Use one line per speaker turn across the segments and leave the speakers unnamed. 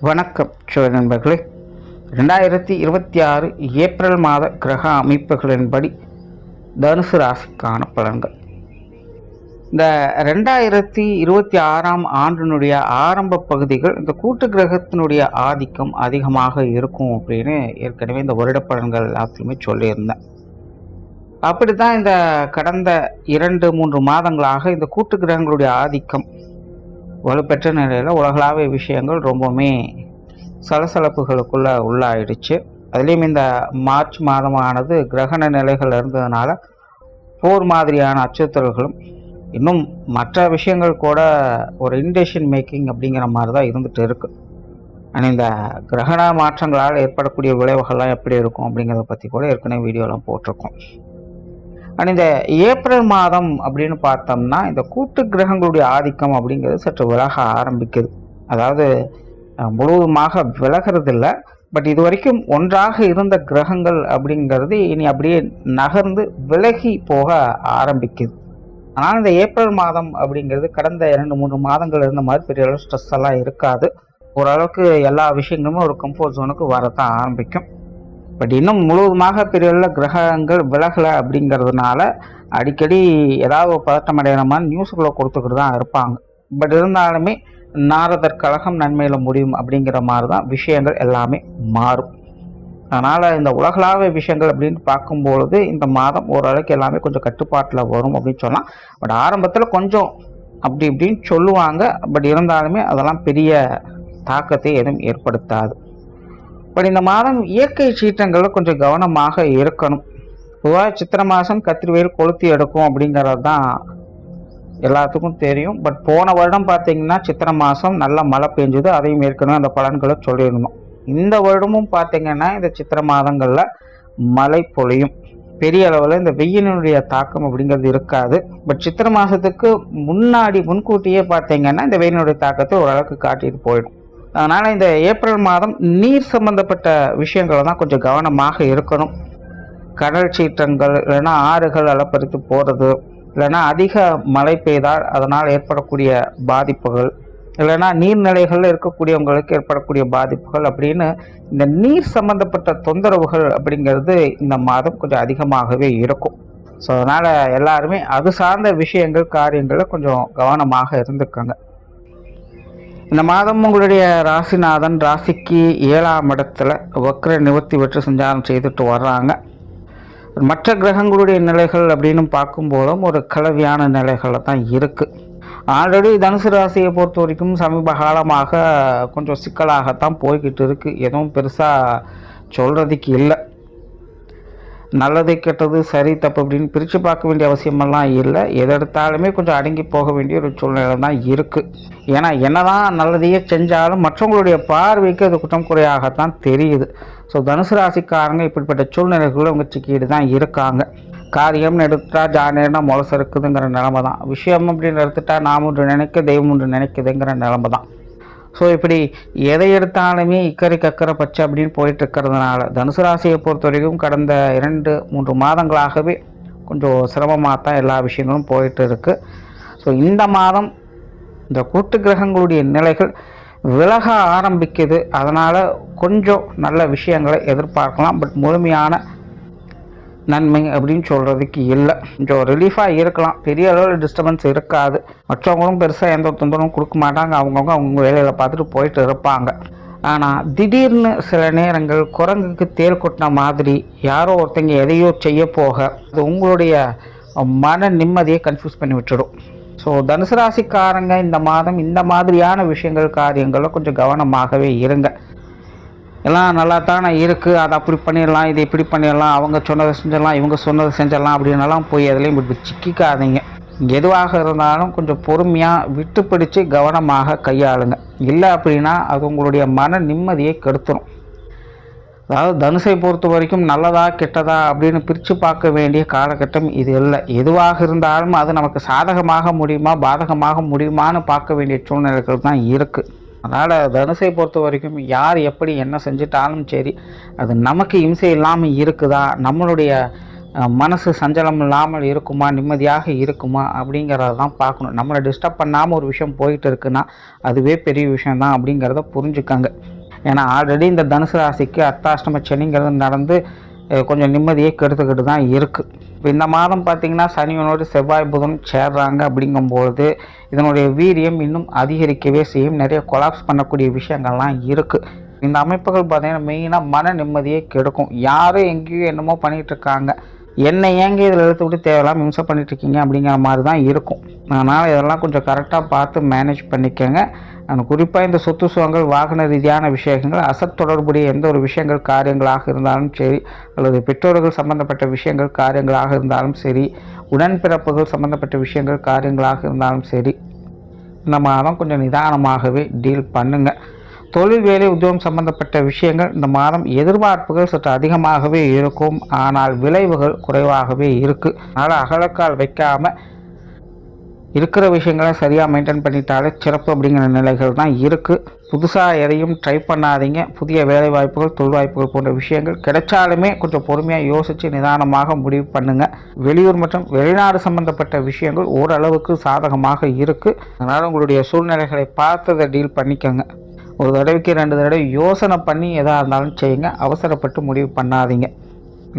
வணக்கம் நண்பர்களே. 2026 ஏப்ரல் மாத கிரக அமைப்புகளின்படி தனுசு ராசிக்கான பலன்கள். இந்த 2026ஆம் ஆண்டினுடைய ஆரம்ப பகுதிகள் இந்த கூட்டு கிரகத்தினுடைய ஆதிக்கம் அதிகமாக இருக்கும் அப்படின்னு ஏற்கனவே இந்த வருட பலன்கள் எல்லாத்துலையுமே சொல்லியிருந்தேன். அப்படித்தான் இந்த கடந்த 2-3 மாதங்களாக இந்த கூட்டு கிரகங்களுடைய ஆதிக்கம் வலுப்பெற்ற நிலையில் உலகளாவிய விஷயங்கள் ரொம்பவுமே சலசலப்புகளுக்குள்ளே உள்ளாயிடுச்சு. அதுலேயும் இந்த மார்ச் மாதமானது கிரகண நிலைகள் இருந்ததுனால போர் மாதிரியான அச்சுறுத்தல்களும் இன்னும் மற்ற விஷயங்கள் கூட ஒரு இன்டெசிஷன் மேக்கிங் அப்படிங்கிற மாதிரி தான் இருந்துகிட்டு இருக்கு. ஆனால் இந்த கிரகண மாற்றங்களால் ஏற்படக்கூடிய விளைவுகள்லாம் எப்படி இருக்கும் அப்படிங்கிறத பற்றி கூட ஏற்கனவே வீடியோலாம் போட்டிருக்கோம். ஆனால் இந்த ஏப்ரல் மாதம் அப்படின்னு பார்த்தோம்னா இந்த கூட்டு கிரகங்களுடைய ஆதிக்கம் அப்படிங்கிறது சற்று விலக ஆரம்பிக்குது. அதாவது முழுவதுமாக விலகிறது இல்லை, பட் இது வரைக்கும் ஒன்றாக இருந்த கிரகங்கள் அப்படிங்கிறது இனி அப்படியே நகர்ந்து விலகி போக ஆரம்பிக்குது. ஆனால் இந்த ஏப்ரல் மாதம் அப்படிங்கிறது கடந்த 2-3 மாதங்கள் இருந்த மாதிரி பெரிய அளவு ஸ்ட்ரெஸ் எல்லாம் இருக்காது. ஓரளவுக்கு எல்லா விஷயங்களுமே ஒரு கம்ஃபர்ட் ஜோனுக்கு வரத்தான் ஆரம்பிக்கும். பட் இன்னும் முழுவதுமாக பெரிய கிரகங்கள் விலகலை அப்படிங்கிறதுனால அடிக்கடி ஏதாவது ஒரு பதட்டம் அடைகிற மாதிரி நியூஸுக்குள்ளே கொடுத்துக்கிட்டு தான் இருப்பாங்க. பட் இருந்தாலுமே நாரதர் கழகம் நன்மையில் முடியும் அப்படிங்கிற மாதிரி தான் விஷயங்கள் எல்லாமே மாறும். அதனால் இந்த உலகளாவிய விஷயங்கள் அப்படின்னு பார்க்கும்பொழுது இந்த மாதம் ஓரளவுக்கு எல்லாமே கொஞ்சம் கட்டுப்பாட்டில் வரும் அப்படின்னு சொல்லலாம். பட் ஆரம்பத்தில் கொஞ்சம் அப்படி இப்படின்னு சொல்லுவாங்க. பட் இருந்தாலுமே அதெல்லாம் பெரிய தாக்கத்தை எதுவும் ஏற்படுத்தாது. பட் இந்த மாதம் இயற்கை சீற்றங்களில் கொஞ்சம் கவனமாக இருக்கணும். பொதுவாக சித்திரை மாதம் கத்திரிவேல் கொளுத்தி எடுக்கும் அப்படிங்கிறது தான் எல்லாத்துக்கும் தெரியும். பட் போன வருடம் பார்த்தீங்கன்னா சித்திரை மாதம் நல்ல மழை பெஞ்சுது, அதையும் ஏற்கனவே அந்த பலன்களை சொல்லியிருந்தோம். இந்த வருடமும் பார்த்தீங்கன்னா இந்த சித்திரை மாதங்களில் மழை பொழியும். பெரிய அளவில் இந்த வெயிலினுடைய தாக்கம் அப்படிங்கிறது இருக்காது. பட் சித்திரை மாதத்துக்கு முன்கூட்டியே பார்த்தீங்கன்னா இந்த வெயிலினுடைய தாக்கத்தை ஓரளவுக்கு காட்டிட்டு போயிடும். அதனால் இந்த ஏப்ரல் மாதம் நீர் சம்பந்தப்பட்ட விஷயங்களை தான் கொஞ்சம் கவனமாக இருக்கணும். கடல் சீற்றங்கள் இல்லைன்னா ஆறுகள் அலப்பறித்து போகிறது, இல்லைன்னா அதிக மழை பெய்தால் அதனால் ஏற்படக்கூடிய பாதிப்புகள், இல்லைன்னா நீர்நிலைகளில் இருக்கக்கூடியவங்களுக்கு ஏற்படக்கூடிய பாதிப்புகள் அப்படின்னு இந்த நீர் சம்பந்தப்பட்ட தொந்தரவுகள் அப்படிங்கிறது இந்த மாதம் கொஞ்சம் அதிகமாகவே இருக்கும். ஸோ அதனால் எல்லாருமே அது சார்ந்த விஷயங்கள் காரியங்களில் கொஞ்சம் கவனமாக இருந்துக்கோங்க. இந்த மாதம் உங்களுடைய ராசிநாதன் ராசிக்கு 7ஆம் இடத்துல வக்ர நிவர்த்தி பெற்று சஞ்சாரம் செய்துட்டு வர்றாங்க. மற்ற கிரகங்களுடைய நிலைகள் அப்படின்னு பார்க்கும்போதும் ஒரு கலவையான நிலைகளில் தான் இருக்குது. ஆல்ரெடி தனுசு ராசியை பொறுத்த வரைக்கும் சமீப காலமாக கொஞ்சம் சிக்கலாகத்தான் போய்கிட்டு இருக்குது. எதுவும் பெருசாக சொல்கிறதுக்கு இல்லை. நல்லது கெட்டது சரி தப்பு அப்படின்னு பிரித்து பார்க்க வேண்டிய அவசியமெல்லாம் இல்லை. எதெடுத்தாலுமே கொஞ்சம் அடங்கி போக வேண்டிய ஒரு சூழ்நிலை தான் இருக்குது. ஏன்னா என்னதான் நல்லதையே செஞ்சாலும் மற்றவங்களுடைய பார்வைக்கு அது குற்றம் குறையாகத்தான் தெரியுது. ஸோ தனுசு ராசிக்காரங்க இப்படிப்பட்ட சூழ்நிலைகளும் அவங்க சிக்கிட்டு தான் இருக்காங்க. காரியம்னு எடுத்துட்டா ஜானேர்னா முளசு இருக்குதுங்கிற நிலமை தான். விஷயம் அப்படின்னு எடுத்துட்டா நாம் ஒன்று நினைக்க தெய்வம் ஒன்று நினைக்குதுங்கிற நிலமை தான். ஸோ இப்படி எதை எடுத்தாலுமே இக்கரை கக்கரை பச்சை அப்படின்னு போயிட்டு இருக்கிறதுனால தனுசு ராசியை பொறுத்த வரைக்கும் கடந்த 2-3 மாதங்களாகவே கொஞ்சம் சிரமமாக தான் எல்லா விஷயங்களும் போயிட்டு இருக்குது. ஸோ இந்த மாதம் இந்த கூட்டு கிரகங்களுடைய நிலைகள் விலக ஆரம்பிக்குது. அதனால் கொஞ்சம் நல்ல விஷயங்களை எதிர்பார்க்கலாம். பட் முழுமையான நன்மை அப்படின்னு சொல்கிறதுக்கு இல்லை. கொஞ்சம் ரிலீஃபாக இருக்கலாம். பெரிய அளவில் டிஸ்டர்பன்ஸ் இருக்காது. மற்றவங்களும் பெருசாக எந்த தொந்தரவும் கொடுக்க மாட்டாங்க. அவங்க வேலையில் பார்த்துட்டு போயிட்டு இருப்பாங்க. ஆனால் திடீர்னு சில நேரங்கள் குரங்குக்கு தேல் கொட்டின மாதிரி யாரோ ஒருத்தங்க எதையோ செய்ய போக அது உங்களுடைய மன நிம்மதியை கன்ஃபியூஸ் பண்ணி விட்டுடும். ஸோ தனுசு ராசிக்காரங்க இந்த மாதம் இந்த மாதிரியான விஷயங்கள் காரியங்களில் கொஞ்சம் கவனமாகவே இருங்க. எல்லாம் நல்லா தானே இருக்குது, அதை அப்படி பண்ணிடலாம், இதை இப்படி பண்ணிடலாம், அவங்க சொன்னதை செஞ்சிடலாம், இவங்க சொன்னதை செஞ்சிடலாம் அப்படின்னலாம் போய் எதுலேயும் இப்படி சிக்கிக்காதீங்க. எதுவாக இருந்தாலும் கொஞ்சம் பொறுமையாக விட்டு பிடிச்சி கவனமாக கையாளுங்க. இல்லை அப்படின்னா அது உங்களுடைய மன நிம்மதியை கெடுத்துடும். அதாவது தனுசை பொறுத்த வரைக்கும் நல்லதா கெட்டதா அப்படின்னு பிரித்து பார்க்க வேண்டிய காலகட்டம் இது இல்லை. எதுவாக இருந்தாலும் அது நமக்கு சாதகமாக முடியுமா பாதகமாக முடியுமான்னு பார்க்க வேண்டிய சூழ்நிலைகள் தான் இருக்குது. அதனால் தனுசை பொறுத்த வரைக்கும் யார் எப்படி என்ன செஞ்சிட்டாலும் சரி, அது நமக்கு இம்சை இல்லாமல் இருக்குதா, நம்மளுடைய மனசு சஞ்சலம் இல்லாமல் இருக்குமா, நிம்மதியாக இருக்குமா அப்படிங்கிறத தான் பார்க்கணும். நம்மளை டிஸ்டர்ப் பண்ணாமல் ஒரு விஷயம் போயிட்டு இருக்குன்னா அதுவே பெரிய விஷயந்தான் அப்படிங்கிறத புரிஞ்சுக்கங்க. ஏன்னா ஆல்ரெடி இந்த தனுசு ராசிக்கு அர்த்தாஷ்டம சனிங்கிறது நடந்து கொஞ்சம் நிம்மதியை கெடுத்துக்கிட்டு தான் இருக்குது. இப்போ இந்த மாதம் பார்த்திங்கன்னா சனியனோடு செவ்வாய் புதன் சேர்றாங்க. அப்படிங்கும்போது இதனுடைய வீரியம் இன்னும் அதிகரிக்கவே செய்யும். நிறைய கொலாப்ஸ் பண்ணக்கூடிய விஷயங்கள்லாம் இருக்குது. இந்த அமைப்புகள் பார்த்திங்கன்னா மெயினாக மன நிம்மதியை கெடுக்கும். யாரும் எங்கேயும் என்னமோ பண்ணிகிட்ருக்காங்க, என்னை ஏங்க இதில் எடுத்து விட்டு தேவையில்லாமல் இம்சை பண்ணிட்டுருக்கீங்க அப்படிங்கிற மாதிரி தான் இருக்கும். அதனால் இதெல்லாம் கொஞ்சம் கரெக்டாக பார்த்து மேனேஜ் பண்ணிக்கோங்க. குறிப்பாக இந்த சொத்து சுகங்கள், வாகன ரீதியான விஷயங்கள், அசட் தொடர்புடைய எந்த ஒரு விஷயங்கள் காரியங்களாக இருந்தாலும் சரி, அல்லது பெற்றோர்கள் சம்பந்தப்பட்ட விஷயங்கள் காரியங்களாக இருந்தாலும் சரி, உடன்பிறப்புகள் சம்பந்தப்பட்ட விஷயங்கள் காரியங்களாக இருந்தாலும் சரி, இந்த மாதம் கொஞ்சம் நிதானமாகவே டீல் பண்ணுங்கள். தொழில், வேலை, உத்தியோகம் சம்பந்தப்பட்ட விஷயங்கள் இந்த மாதம் எதிர்பார்ப்புகள் சற்று அதிகமாகவே இருக்கும். ஆனால் விளைவுகள் குறைவாகவே இருக்குது. அதனால் அகலக்கால் வைக்காமல் இருக்கிற விஷயங்களை சரியாக மெயின்டைன் பண்ணிட்டாலே சிறப்பு அப்படிங்கிற நிலைகள் தான் இருக்குது. புதுசாக எதையும் ட்ரை பண்ணாதீங்க. புதிய வேலை வாய்ப்புகள், தொழில் வாய்ப்புகள் போன்ற விஷயங்கள் கிடைச்சாலுமே கொஞ்சம் பொறுமையாக யோசித்து நிதானமாக முடிவு பண்ணுங்கள். வெளியூர் மற்றும் வெளிநாடு சம்பந்தப்பட்ட விஷயங்கள் ஓரளவுக்கு சாதகமாக இருக்குது. அதனால் உங்களுடைய சூழ்நிலைகளை பார்த்ததை டீல் பண்ணிக்கோங்க. ஒரு தடவைக்கு 2 தடவை யோசனை பண்ணி எதாக இருந்தாலும் செய்யுங்க. அவசரப்பட்டு முடிவு பண்ணாதீங்க.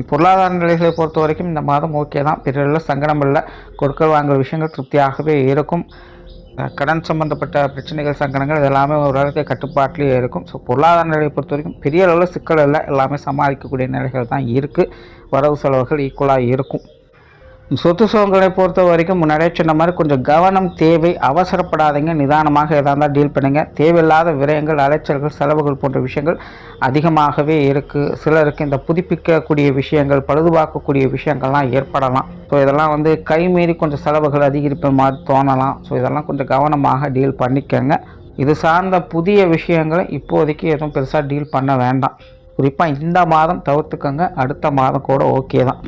பொருளாதார நிலைகளை பொறுத்த வரைக்கும் இந்த மாதம் ஓகே தான். பிறரில் சங்கடம் இல்லை. கொடுக்கல் வாங்குகிற விஷயங்கள் திருப்தியாகவே இருக்கும். கடன் சம்பந்தப்பட்ட பிரச்சனைகள், சங்கடங்கள் இதெல்லாமே ஓரளவுக்கு கட்டுப்பாட்டிலே இருக்கும். ஸோ பொருளாதார நிலையை பொறுத்த வரைக்கும் பெரிய அளவில் சிக்கல் இல்லை. எல்லாமே சமாளிக்கக்கூடிய நிலைகள் தான் இருக்குது. வரவு செலவுகள் ஈக்குவலாக இருக்கும். சொத்து சுகங்களை பொறுத்த வரைக்கும் முன்னாடியே சொன்ன மாதிரி கொஞ்சம் கவனம் தேவை. அவசரப்படாதீங்க. நிதானமாக எதாக இருந்தால் டீல் பண்ணுங்கள். தேவையில்லாத விரயங்கள், அலைச்சல்கள், செலவுகள் போன்ற விஷயங்கள் அதிகமாகவே இருக்குது. சிலருக்கு இந்த புதுப்பிக்கக்கூடிய விஷயங்கள், பழுதுபார்க்கக்கூடிய விஷயங்கள்லாம் ஏற்படலாம். ஸோ இதெல்லாம் கைமீறி கொஞ்சம் செலவுகள் அதிகரிப்பு மாதிரி தோணலாம். ஸோ இதெல்லாம் கொஞ்சம் கவனமாக டீல் பண்ணிக்கோங்க. இது சார்ந்த புதிய விஷயங்களை இப்போதைக்கு எதுவும் பெருசாக டீல் பண்ண வேண்டாம். குறிப்பாக இந்த மாதம் தவிர்த்துக்கோங்க. அடுத்த மாதம் கூட ஓகே தான்.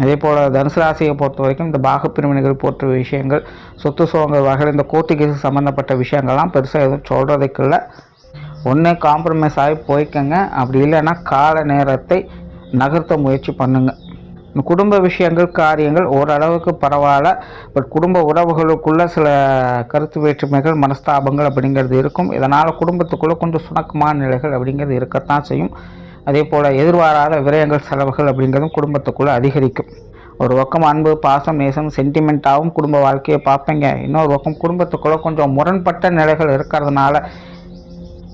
அதே போல் தனுசு ராசியை பொறுத்த வரைக்கும் இந்த பாகப்பிரிவினைகள் போன்ற விஷயங்கள், சொத்து சுகங்கள் வகையில் இந்த கோர்ட்டு கேஸு சம்மந்தப்பட்ட விஷயங்கள்லாம் பெருசாக எதுவும் சொல்கிறதுக்கு இல்லை. ஒன்று காம்ப்ரமைஸ் ஆகி போய்க்கங்க. அப்படி இல்லைன்னா கால நேரத்தை நகர்த்த முயற்சி பண்ணுங்கள். குடும்ப விஷயங்கள், காரியங்கள் ஓரளவுக்கு பரவாயில்ல. பட் குடும்ப உறவுகளுக்குள்ளே சில கருத்து வேற்றுமைகள், மனஸ்தாபங்கள் அப்படிங்கிறது இருக்கும். இதனால் குடும்பத்துக்குள்ளே கொஞ்சம் சுணக்கமான நிலைகள் அப்படிங்கிறது இருக்கத்தான் செய்யும். அதே போல் எதிர்பாராத விரயங்கள், செலவுகள் அப்படிங்கிறதும் குடும்பத்துக்குள்ளே அதிகரிக்கும். ஒரு பக்கம் அன்பு, பாசம், நேசம், சென்டிமெண்ட்டாகவும் குடும்ப வாழ்க்கையை பார்ப்பீங்க. இன்னொரு பக்கம் குடும்பத்துக்குள்ளே கொஞ்சம் முரண்பட்ட நிலைகள் இருக்கிறதுனால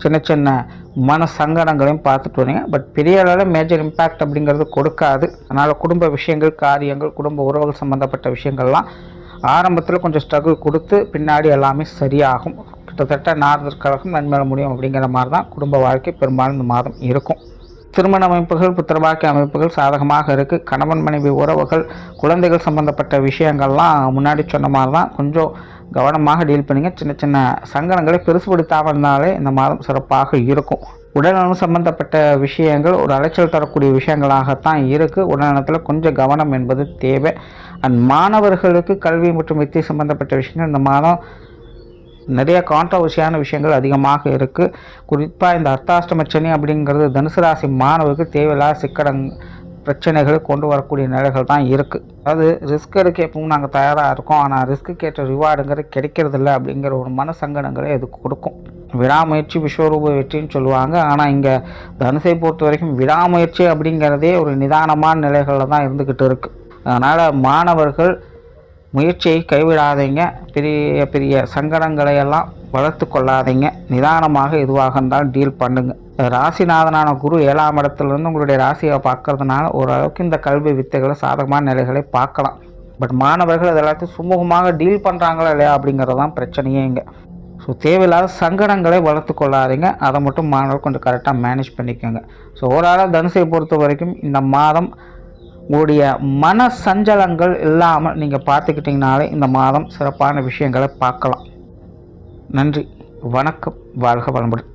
சின்ன சின்ன மன சங்கடங்களையும் பார்த்துட்டு வரீங்க. பட் பெரிய அளவில் மேஜர் இம்பேக்ட் அப்படிங்கிறது கொடுக்காது. அதனால் குடும்ப விஷயங்கள், காரியங்கள், குடும்ப உறவுகள் சம்மந்தப்பட்ட விஷயங்கள்லாம் ஆரம்பத்தில் கொஞ்சம் ஸ்ட்ரகிள் கொடுத்து பின்னாடி எல்லாமே சரியாகும். கிட்டத்தட்ட நார்தற் கழகம் நன்மையில முடியும் அப்படிங்கிற மாதிரி தான் குடும்ப வாழ்க்கை பெரும்பாலும் இந்த மாதம் இருக்கும். திருமண அமைப்புகள், புத்திரபாக்கிய அமைப்புகள் சாதகமாக இருக்குது. கணவன் மனைவி உறவுகள், குழந்தைகள் சம்பந்தப்பட்ட விஷயங்கள்லாம் முன்னாடி சொன்ன மாதிரி தான் கொஞ்சம் கவனமாக டீல் பண்ணிங்க. சின்ன சின்ன சங்கடங்களை பெருசுபடுத்தாமல் இருந்தாலே இந்த மாதம் சிறப்பாக இருக்கும். உடல்நலம் சம்பந்தப்பட்ட விஷயங்கள் ஒரு அலைச்சல் தரக்கூடிய விஷயங்களாகத்தான் இருக்குது. உடல்நலத்தில் கொஞ்சம் கவனம் என்பது தேவை. அண்ட் மாணவர்களுக்கு கல்வி மற்றும் வித்தை சம்பந்தப்பட்ட விஷயங்கள் இந்த மாதம் நிறைய கான்ட்ரவர்சியான விஷயங்கள் அதிகமாக இருக்குது. குறிப்பாக இந்த அர்த்தாஷ்டம சனி அப்படிங்கிறது தனுசு ராசி மாணவருக்கு தேவையில்லாத பிரச்சனைகளை கொண்டு வரக்கூடிய நிலைகள் தான் இருக்குது. அதாவது ரிஸ்க் எடுக்க எப்பவும் நாங்கள் தயாராக இருக்கோம், ஆனால் ரிஸ்க்கு ஏற்ற ரிவார்டுங்கிறது கிடைக்கிறதில்ல அப்படிங்கிற ஒரு மன சங்கடங்களை இது கொடுக்கும். விடாமுயற்சி விஸ்வரூப வெற்றின்னு சொல்லுவாங்க. ஆனால் இங்கே தனுசை பொறுத்த வரைக்கும் விடாமுயற்சி அப்படிங்கிறதே ஒரு நிதானமான நிலைகளில் தான் இருந்துக்கிட்டு இருக்குது. அதனால் மாணவர்கள் முயற்சியை கைவிடாதீங்க. பெரிய பெரிய சங்கடங்களை எல்லாம் வளர்த்து கொள்ளாதீங்க. நிதானமாக எதுவாக இருந்தாலும் டீல் பண்ணுங்கள். ராசிநாதனான குரு 7ஆம் இடத்துலேருந்து உங்களுடைய ராசியை பார்க்கறதுனால ஓரளவுக்கு இந்த கல்வி வித்தைகளை சாதகமான நிலைகளை பார்க்கலாம். பட் மாணவர்கள் அது எல்லாத்தையும் சுமூகமாக டீல் பண்ணுறாங்களா இல்லையா அப்படிங்கிறது தான் பிரச்சனையே இங்கே. ஸோ தேவையில்லாத சங்கடங்களை வளர்த்து கொள்ளாதீங்க. அதை மட்டும் மாணவர்கள் கொஞ்சம் கரெக்டாக மேனேஜ் பண்ணிக்கோங்க. ஸோ ஓவராலாக தனுசை பொறுத்த வரைக்கும் இந்த மாதம் உங்களுடைய மன சஞ்சலங்கள் இல்லாமல் நீங்கள் பார்த்துக்கிட்டிங்கனாலே இந்த மாதம் சிறப்பான விஷயங்களை பார்க்கலாம். நன்றி, வணக்கம், வாழ்க வளமுடன்.